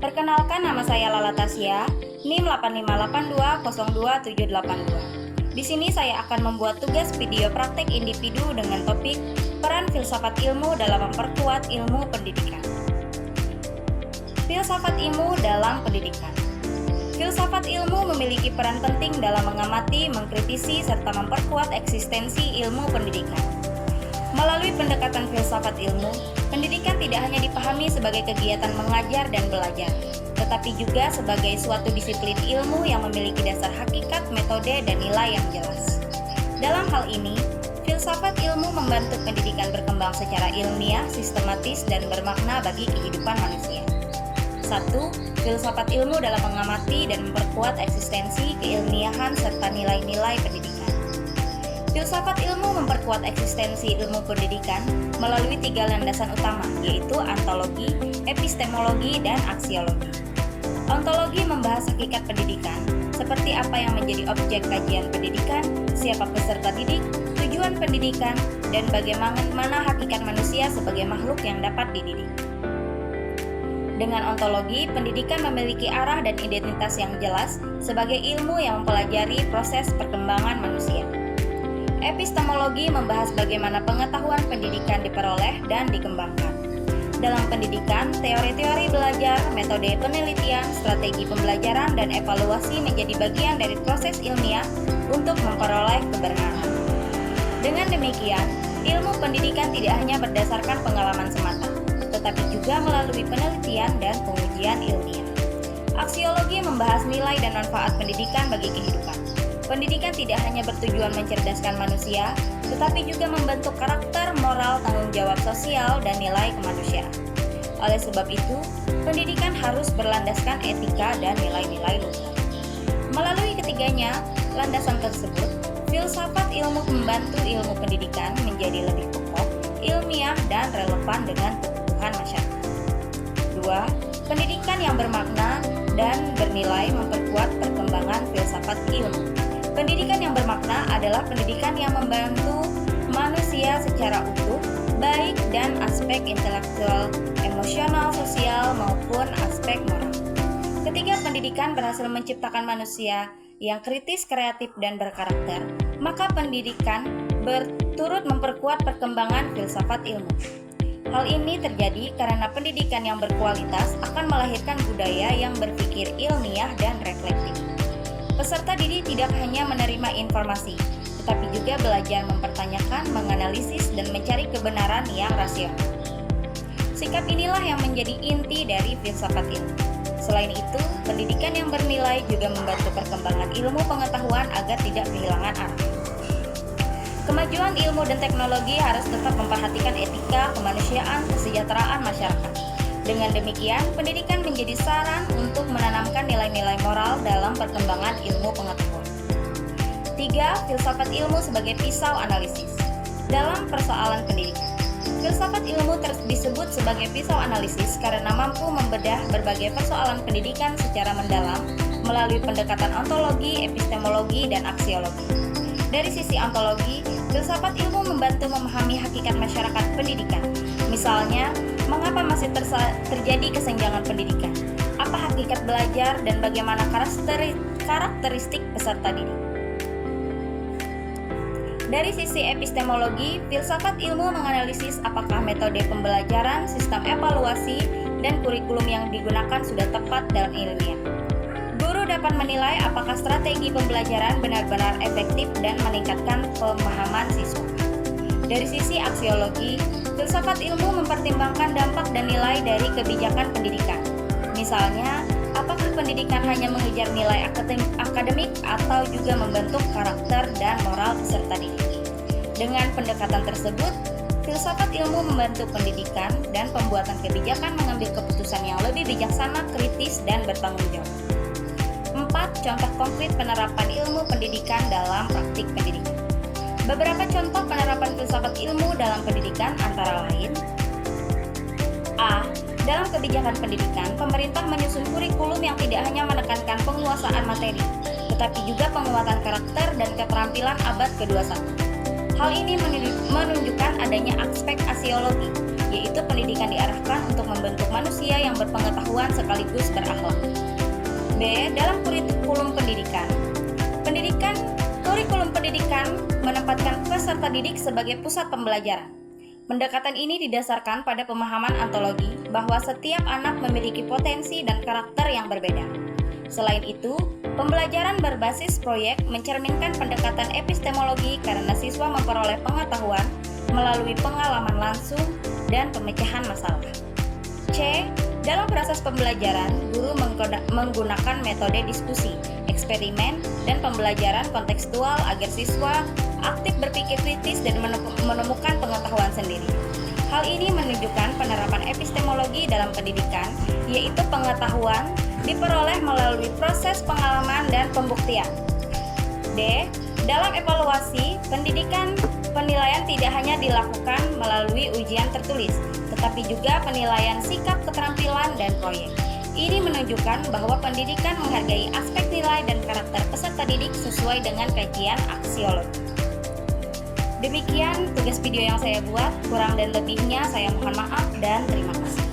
Perkenalkan, nama saya Lala Tasya, NIM 8582027782. Di sini saya akan membuat tugas video praktek individu dengan topik peran filsafat ilmu dalam memperkuat ilmu pendidikan. Filsafat ilmu dalam pendidikan. Filsafat ilmu memiliki peran penting dalam mengamati, mengkritisi, serta memperkuat eksistensi ilmu pendidikan. Melalui pendekatan filsafat ilmu, pendidikan tidak hanya dipahami sebagai kegiatan mengajar dan belajar, tetapi juga sebagai suatu disiplin ilmu yang memiliki dasar hakikat, metode, dan nilai yang jelas. Dalam hal ini, filsafat ilmu membantu pendidikan berkembang secara ilmiah, sistematis, dan bermakna bagi kehidupan manusia. 1. Filsafat ilmu dalam mengamati dan memperkuat eksistensi, keilmiahan, serta nilai-nilai pendidikan. Filsafat ilmu memperkuat eksistensi ilmu pendidikan melalui 3 landasan utama, yaitu ontologi, epistemologi, dan aksiologi. Ontologi membahas hakikat pendidikan, seperti apa yang menjadi objek kajian pendidikan, siapa peserta didik, tujuan pendidikan, dan bagaimana hakikat manusia sebagai makhluk yang dapat dididik. Dengan ontologi, pendidikan memiliki arah dan identitas yang jelas sebagai ilmu yang mempelajari proses perkembangan manusia. Epistemologi membahas bagaimana pengetahuan pendidikan diperoleh dan dikembangkan. Dalam pendidikan, teori-teori belajar, metode penelitian, strategi pembelajaran, dan evaluasi menjadi bagian dari proses ilmiah untuk memperoleh kebenaran. Dengan demikian, ilmu pendidikan tidak hanya berdasarkan pengalaman semata, tetapi juga melalui penelitian dan pengujian ilmiah. Aksiologi membahas nilai dan manfaat pendidikan bagi kehidupan. Pendidikan tidak hanya bertujuan mencerdaskan manusia, tetapi juga membentuk karakter, moral, tanggung jawab sosial, dan nilai kemanusiaan. Oleh sebab itu, pendidikan harus berlandaskan etika dan nilai-nilai luhur. Melalui ketiganya, landasan tersebut, filsafat ilmu membantu ilmu pendidikan menjadi lebih kokoh, ilmiah, dan relevan dengan kebutuhan masyarakat. 2. Pendidikan yang bermakna dan bernilai memperkuat perkembangan filsafat ilmu. Pendidikan yang bermakna adalah pendidikan yang membantu manusia secara utuh, baik dan aspek intelektual, emosional, sosial, maupun aspek moral. Ketika pendidikan berhasil menciptakan manusia yang kritis, kreatif, dan berkarakter, maka pendidikan berturut memperkuat perkembangan filsafat ilmu. Hal ini terjadi karena pendidikan yang berkualitas akan melahirkan budaya yang berpikir ilmiah dan reflektif. Peserta didik tidak hanya menerima informasi, tetapi juga belajar mempertanyakan, menganalisis, dan mencari kebenaran yang rasional. Sikap inilah yang menjadi inti dari filsafat ilmu. Selain itu, pendidikan yang bernilai juga membantu perkembangan ilmu pengetahuan agar tidak kehilangan arah. Kemajuan ilmu dan teknologi harus tetap memperhatikan etika, kemanusiaan, kesejahteraan masyarakat. Dengan demikian, pendidikan menjadi saran untuk menanamkan nilai-nilai moral dalam perkembangan ilmu pengetahuan. 3. Filsafat ilmu sebagai pisau analisis. Dalam persoalan pendidikan, filsafat ilmu disebut sebagai pisau analisis karena mampu membedah berbagai persoalan pendidikan secara mendalam melalui pendekatan ontologi, epistemologi, dan aksiologi. Dari sisi ontologi, filsafat ilmu membantu memahami hakikat masyarakat pendidikan. Misalnya, mengapa masih terjadi kesenjangan pendidikan? Apa hakikat belajar dan bagaimana karakteristik peserta didik? Dari sisi epistemologi, filsafat ilmu menganalisis apakah metode pembelajaran, sistem evaluasi, dan kurikulum yang digunakan sudah tepat dan ilmiah. Guru dapat menilai apakah strategi pembelajaran benar-benar efektif dan meningkatkan pemahaman siswa. Dari sisi aksiologi, filsafat ilmu mempertimbangkan dampak dan nilai dari kebijakan pendidikan. Misalnya, apakah pendidikan hanya mengejar nilai akademik atau juga membentuk karakter dan moral peserta didik. Dengan pendekatan tersebut, filsafat ilmu membantu pendidikan dan pembuatan kebijakan mengambil keputusan yang lebih bijaksana, kritis, dan bertanggung jawab. 4. Contoh konkret penerapan ilmu pendidikan dalam praktik pendidikan. Beberapa contoh penerapan filsafat ilmu dalam pendidikan antara lain: A. Dalam kebijakan pendidikan, pemerintah menyusun kurikulum yang tidak hanya menekankan penguasaan materi, tetapi juga penguatan karakter dan keterampilan abad ke-21. Hal ini menunjukkan adanya aspek aksiologi, yaitu pendidikan diarahkan untuk membentuk manusia yang berpengetahuan sekaligus berakhlak. B. Dalam kurikulum pendidikan. Kurikulum pendidikan menempatkan peserta didik sebagai pusat pembelajaran. Pendekatan ini didasarkan pada pemahaman ontologi bahwa setiap anak memiliki potensi dan karakter yang berbeda. Selain itu, pembelajaran berbasis proyek mencerminkan pendekatan epistemologi karena siswa memperoleh pengetahuan melalui pengalaman langsung dan pemecahan masalah. C. Dalam proses pembelajaran, guru menggunakan metode diskusi, eksperimen, dan pembelajaran kontekstual agar siswa aktif berpikir kritis dan menemukan pengetahuan sendiri. Hal ini menunjukkan penerapan epistemologi dalam pendidikan, yaitu pengetahuan diperoleh melalui proses pengalaman dan pembuktian. D. Dalam evaluasi pendidikan, penilaian tidak hanya dilakukan melalui ujian tertulis, tetapi juga penilaian sikap, keterampilan, dan proyek. Ini menunjukkan bahwa pendidikan menghargai aspek nilai dan karakter peserta didik sesuai dengan kajian aksiologi. Demikian tugas video yang saya buat, kurang dan lebihnya saya mohon maaf dan terima kasih.